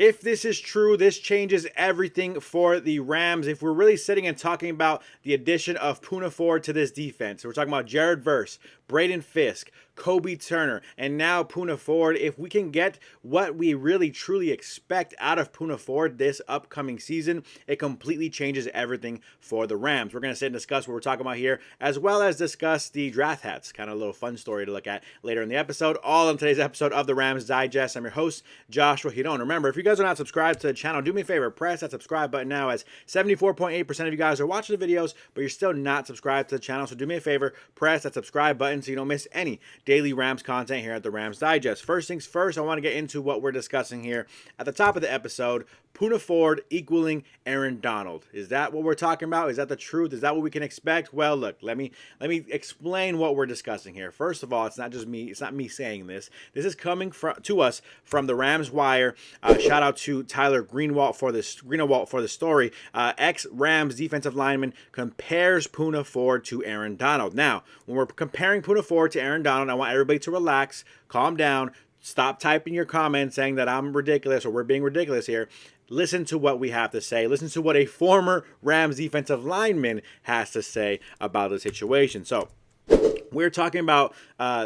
If this is true, this changes everything for the Rams. If we're really sitting and talking about the addition of Poona Ford to this defense, we're talking about Jared Verse, Braden Fisk, Kobe Turner, and now Poona Ford. If we can get what we really truly expect out of Poona Ford this upcoming season, it completely changes everything for the Rams. We're going to sit and discuss what we're talking about here, as well as discuss the draft hats. Kind of a little fun story to look at later in the episode. All in today's episode of the Rams Digest. I'm your host, Joshua Giron. Remember, if you guys are not subscribed to the channel, do me a favor, press that subscribe button now, as 74.8% of you guys are watching the videos, but you're still not subscribed to the channel. So do me a favor, press that subscribe button so you don't miss any daily Rams content here at the Rams Digest. First things first, I want to get into what we're discussing here at the top of the episode. Poona Ford equaling Aaron Donald. Is that what we're talking about? Is that the truth? Is that what we can expect? Well, look, let me explain what we're discussing here. First of all, it's not just me. It's not me saying this. This is coming to us from the Rams Wire. Shout out to Tyler Greenwald for the story. Ex-Rams defensive lineman compares Poona Ford to Aaron Donald. Now, when we're comparing Poona Ford to Aaron Donald, I want everybody to relax, calm down, stop typing your comments saying that I'm ridiculous or we're being ridiculous here. Listen to what we have to say. Listen to what a former Rams defensive lineman has to say about the situation. So, we're talking about,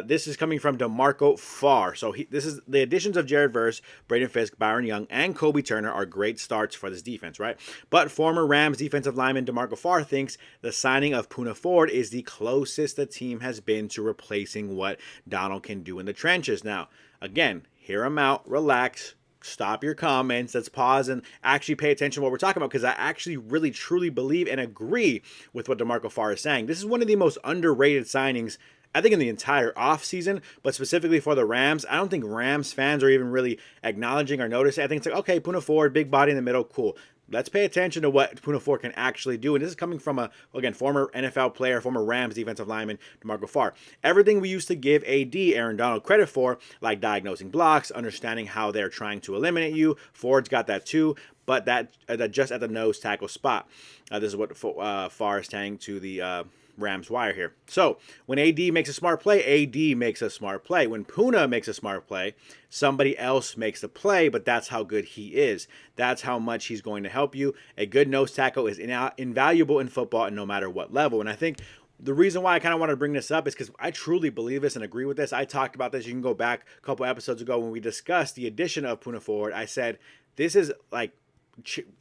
this is coming from DeMarco Farr. So this is the additions of Jared Verse, Braden Fisk, Byron Young, and Kobe Turner are great starts for this defense, right? But former Rams defensive lineman DeMarco Farr thinks the signing of Poona Ford is the closest the team has been to replacing what Donald can do in the trenches. Now, again, hear him out, relax, stop your comments, let's pause and actually pay attention to what we're talking about, because I actually really truly believe and agree with what DeMarco Farr is saying. This is one of the most underrated signings, I think, in the entire offseason, but specifically for the Rams. I don't think Rams fans are even really acknowledging or noticing. I think it's like, okay, Poona Ford, big body in the middle, cool. Let's pay attention to what Poona Ford can actually do. And this is coming from again, former NFL player, former Rams defensive lineman, DeMarco Farr. Everything we used to give AD, Aaron Donald, credit for, like diagnosing blocks, understanding how they're trying to eliminate you. Ford's got that too, but that just at the nose tackle spot. This is what Farr is saying to the Rams Wire here. So when AD makes a smart play, AD makes a smart play. When Poona makes a smart play, somebody else makes the play, but that's how good he is. That's how much he's going to help you. A good nose tackle is invaluable in football, and no matter what level. And I think the reason why I kind of want to bring this up is because I truly believe this and agree with this. I talked about this. You can go back a couple episodes ago when we discussed the addition of Poona Ford. I said, this is like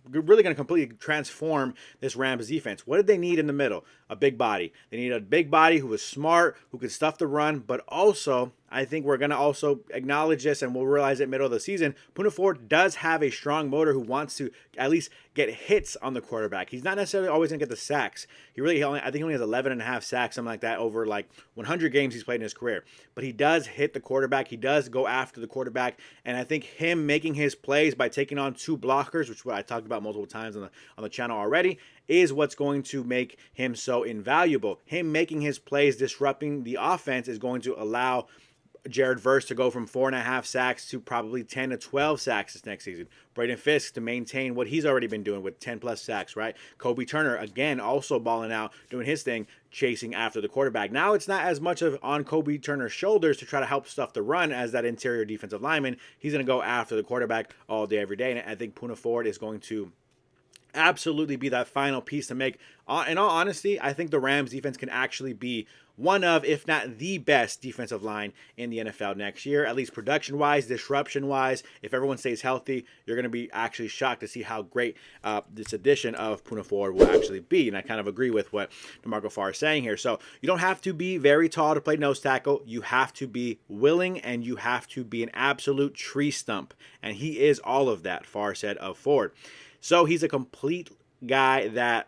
really going to completely transform this Rams defense. What did they need in the middle? A big body. They need a big body who was smart, who could stuff the run, but also, I think we're going to also acknowledge this, and we'll realize it middle of the season, Poona Ford does have a strong motor who wants to at least get hits on the quarterback. He's not necessarily always going to get the sacks. I think he only has 11 and a half sacks, something like that, over like 100 games he's played in his career. But he does hit the quarterback. He does go after the quarterback, and I think him making his plays by taking on two blockers, which I talked about multiple times on the channel already, is what's going to make him so invaluable. Him making his plays, disrupting the offense, is going to allow Jared Verse to go from 4.5 sacks to probably 10 to 12 sacks this next season. Braden Fisk to maintain what he's already been doing with 10 plus sacks, right? Kobe Turner, again, also balling out, doing his thing, chasing after the quarterback. Now it's not as much of on Kobe Turner's shoulders to try to help stuff the run as that interior defensive lineman. He's going to go after the quarterback all day, every day. And I think Poona Ford is going to absolutely be that final piece to make. In all honesty, I think the Rams defense can actually be one of, if not the best defensive line in the NFL next year, at least production-wise, disruption-wise. If everyone stays healthy, you're going to be actually shocked to see how great this addition of Poona Ford will actually be. And I kind of agree with what DeMarco Farr is saying here. So you don't have to be very tall to play nose tackle. You have to be willing, and you have to be an absolute tree stump. And he is all of that, Farr said of Ford. So he's a complete guy that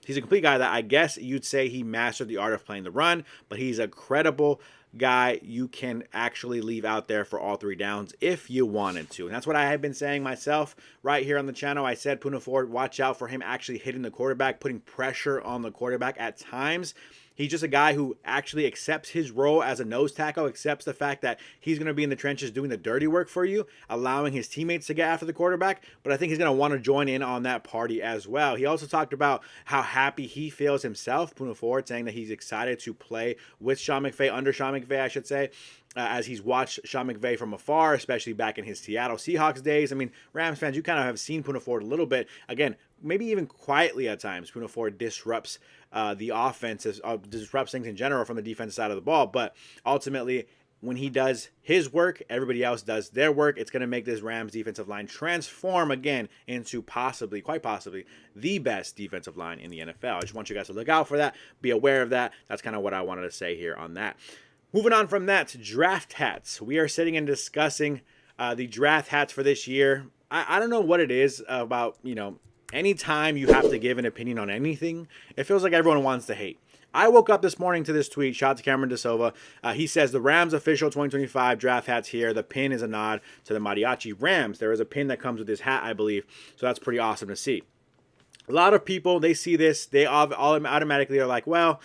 I guess you'd say he mastered the art of playing the run, but he's a credible guy you can actually leave out there for all three downs if you wanted to. And that's what I have been saying myself right here on the channel. I said Poona Ford, watch out for him actually hitting the quarterback, putting pressure on the quarterback at times. He's just a guy who actually accepts his role as a nose tackle, accepts the fact that he's going to be in the trenches doing the dirty work for you, allowing his teammates to get after the quarterback. But I think he's going to want to join in on that party as well. He also talked about how happy he feels himself, Poona Ford, saying that he's excited to play with Sean McVay, under Sean McVay, I should say. as he's watched Sean McVay from afar, especially back in his Seattle Seahawks days. I mean, Rams fans, you kind of have seen Poona Ford a little bit. Again, maybe even quietly at times, Poona Ford disrupts the offense, disrupts things in general from the defensive side of the ball. But ultimately, when he does his work, everybody else does their work. It's going to make this Rams defensive line transform again into possibly, quite possibly, the best defensive line in the NFL. I just want you guys to look out for that, be aware of that. That's kind of what I wanted to say here on that. Moving on from that, draft hats. We are sitting and discussing the draft hats for this year. I don't know what it is about, anytime you have to give an opinion on anything, it feels like everyone wants to hate. I woke up this morning to this tweet. Shout out to Cameron DeSilva. He says, the Rams official 2025 draft hats here. The pin is a nod to the Mariachi Rams. There is a pin that comes with this hat, I believe. So that's pretty awesome to see. A lot of people, they see this. They all automatically are like, well,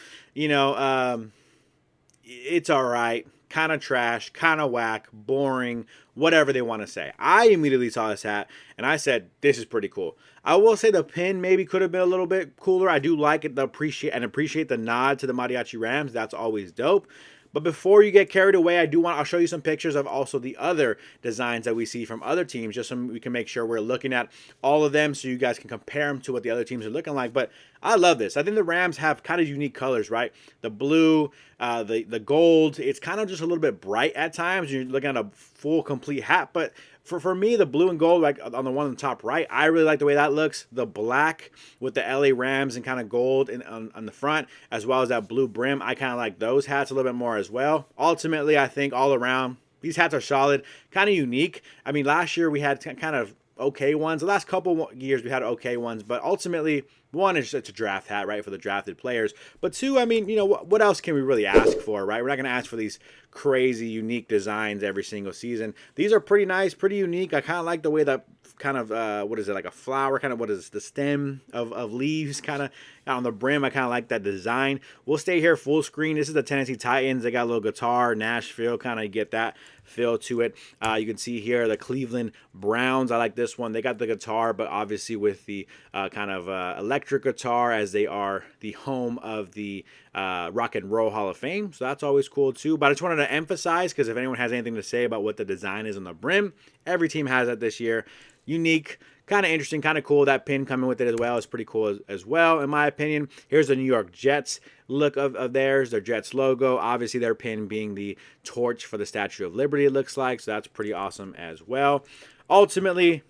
it's all right. Kind of trash, kind of whack, boring, whatever they want to say. I immediately saw this hat, and I said, this is pretty cool. I will say the pin maybe could have been a little bit cooler. I do like it, appreciate the nod to the Mariachi Rams. That's always dope. But before you get carried away, I'll show you some pictures of also the other designs that we see from other teams, just so we can make sure we're looking at all of them so you guys can compare them to what the other teams are looking like. But I love this. I think the Rams have kind of unique colors, right? The blue, the gold. It's kind of just a little bit bright at times. You're looking at a full, complete hat. But for me, the blue and gold, like on the one on the top right, I really like the way that looks. The black with the LA Rams and kind of gold on the front, as well as that blue brim, I kind of like those hats a little bit more as well. Ultimately, I think all around, these hats are solid, kind of unique. I mean, last year we had kind of okay ones. The last couple years we had okay ones, but ultimately, one is it's a draft hat, right, for the drafted players. But two, I mean, what else can we really ask for, right? We're not going to ask for these crazy, unique designs every single season. These are pretty nice, pretty unique. I kind of like the way that kind of, like a flower, kind of what is the stem of leaves kind of on the brim. I kind of like that design. We'll stay here full screen. This is the Tennessee Titans. They got a little guitar, Nashville, kind of get that feel to it. You can see here the Cleveland Browns. I like this one. They got the guitar, but obviously with the kind of electric guitar, as they are the home of the Rock and Roll Hall of Fame. So that's always cool too. But I just wanted to emphasize, because if anyone has anything to say about what the design is on the brim, every team has that this year. Unique, kind of interesting, kind of cool. That pin coming with it as well is pretty cool as well, in my opinion. Here's the New York Jets look of theirs, their Jets logo. Obviously, their pin being the torch for the Statue of Liberty, it looks like. So that's pretty awesome as well. Ultimately,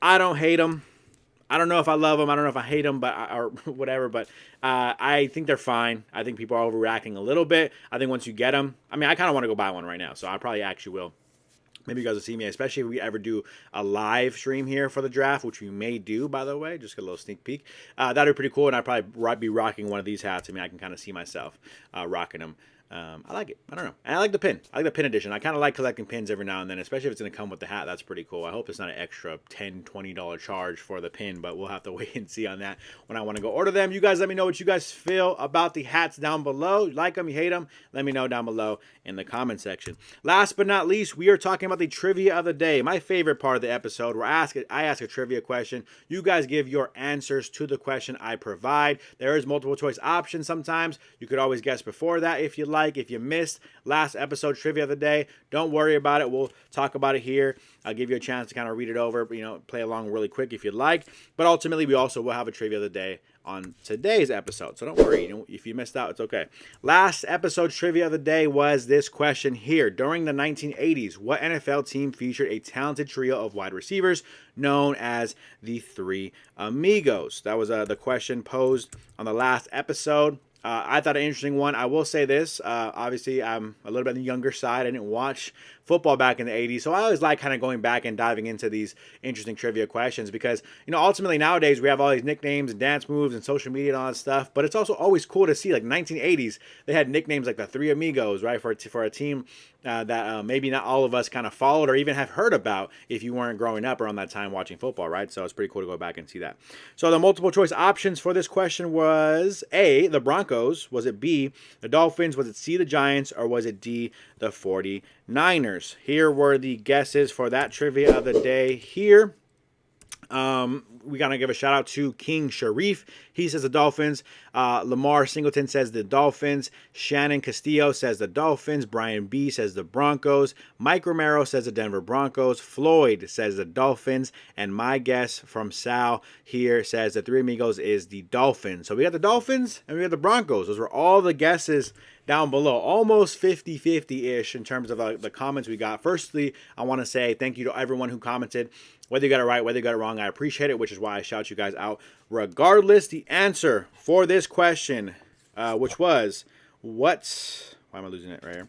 I don't hate them. I don't know if I love them. I don't know if I hate them, or whatever. But I think they're fine. I think people are overreacting a little bit. I think once you get them, I mean, I kind of want to go buy one right now. So I probably actually will. Maybe you guys will see me, especially if we ever do a live stream here for the draft, which we may do, by the way. Just get a little sneak peek. That would be pretty cool, and I'd probably be rocking one of these hats. I mean, I can kind of see myself rocking them. I like it. I don't know. And I like the pin. I like the pin edition. I kind of like collecting pins every now and then, especially if it's going to come with the hat. That's pretty cool. I hope it's not an extra $10, $20 charge for the pin, but we'll have to wait and see on that when I want to go order them. You guys let me know what you guys feel about the hats down below. You like them? You hate them? Let me know down below in the comment section. Last but not least, we are talking about the trivia of the day. My favorite part of the episode where I ask a trivia question. You guys give your answers to the question I provide. There is multiple choice options sometimes. You could always guess before that if you like. If you missed last episode trivia of the day, don't worry about it. We'll talk about it here. I'll give you a chance to kind of read it over, play along really quick if you'd like. But ultimately, we also will have a trivia of the day on today's episode. So don't worry. If you missed out, it's okay. Last episode's trivia of the day was this question here. During the 1980s, what NFL team featured a talented trio of wide receivers known as the Three Amigos? That was the question posed on the last episode. I thought an interesting one. I will say this. Obviously, I'm a little bit on the younger side. I didn't watch football back in the 80s. So I always like kind of going back and diving into these interesting trivia questions because, ultimately nowadays we have all these nicknames and dance moves and social media and all that stuff. But it's also always cool to see, like 1980s, they had nicknames like the Three Amigos, right? For a team that maybe not all of us kind of followed or even have heard about if you weren't growing up around that time watching football, right? So it's pretty cool to go back and see that. So the multiple choice options for this question was A, the Broncos. Was it B, the Dolphins? Was it C, the Giants? Or was it D, the 49ers? Here were the guesses for that trivia of the day here. We got to give a shout out to King Sharif. He says the Dolphins. Lamar Singleton says the Dolphins. Shannon Castillo says the Dolphins. Brian B says the Broncos. Mike Romero says the Denver Broncos. Floyd says the Dolphins. And my guess from Sal here says the Three Amigos is the Dolphins. So we got the Dolphins and we got the Broncos. Those were all the guesses down below, almost 50-50-ish in terms of the comments we got. Firstly, I want to say thank you to everyone who commented. Whether you got it right, whether you got it wrong, I appreciate it, which is why I shout you guys out. Regardless, the answer for this question, which was, why am I losing it right here?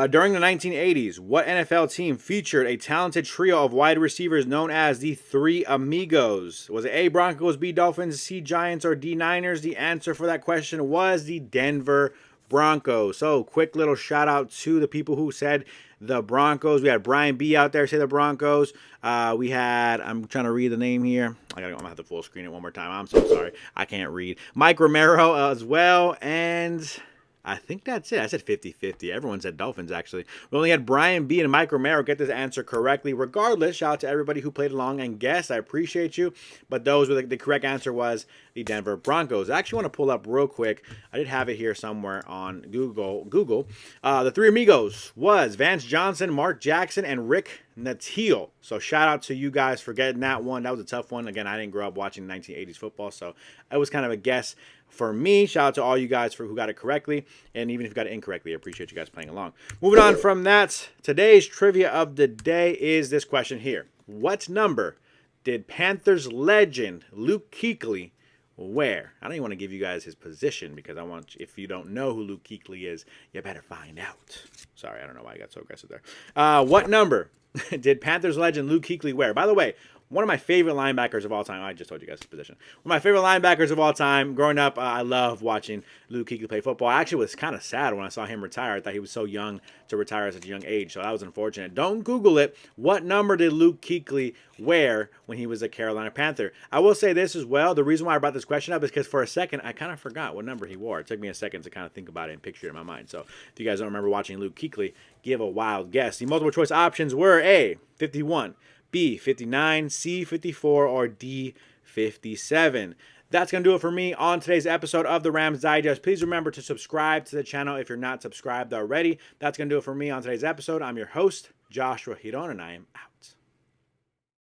During the 1980s, what NFL team featured a talented trio of wide receivers known as the Three Amigos? Was it A, Broncos, B, Dolphins, C, Giants, or D, Niners? The answer for that question was the Denver Broncos. So, quick little shout out to the people who said the Broncos. We had Brian B out there say the Broncos. We had, I'm trying to read the name here. I'm going to have to full screen it one more time. I'm so sorry. I can't read. Mike Romero as well. And I think that's it. I said 50-50. Everyone said Dolphins, actually. We only had Brian B and Mike Romero get this answer correctly. Regardless, shout out to everybody who played along and guessed. I appreciate you. But those were the correct answer was the Denver Broncos. I actually want to pull up real quick. I did have it here somewhere on Google. The Three Amigos was Vance Johnson, Mark Jackson, and Rick Natil. So shout out to you guys for getting that one. That was a tough one. Again, I didn't grow up watching 1980s football, so it was kind of a guess for me. Shout out to all you guys for who got it correctly. And even if you got it incorrectly, I appreciate you guys playing along. Moving on from that, today's trivia of the day is this question here. What number did Panthers legend Luke Kuechly wear? I don't even want to give you guys his position because I want, if you don't know who Luke Kuechly is, you better find out. Sorry, I don't know why I got so aggressive there. What number did Panthers legend Luke Kuechly wear? By the way, one of my favorite linebackers of all time. I just told you guys his position. One of my favorite linebackers of all time. Growing up, I loved watching Luke Kuechly play football. I actually was kind of sad when I saw him retire. I thought he was so young to retire at such a young age, so that was unfortunate. Don't Google it. What number did Luke Kuechly wear when he was a Carolina Panther? I will say this as well. The reason why I brought this question up is because for a second, I kind of forgot what number he wore. It took me a second to kind of think about it and picture it in my mind. So if you guys don't remember watching Luke Kuechly, give a wild guess. The multiple choice options were A, 51, B, 59, C, 54, or D, 57. That's going to do it for me on today's episode of the Rams Digest. Please remember to subscribe to the channel if you're not subscribed already. That's going to do it for me on today's episode. I'm your host, Joshua Giron, and I am out.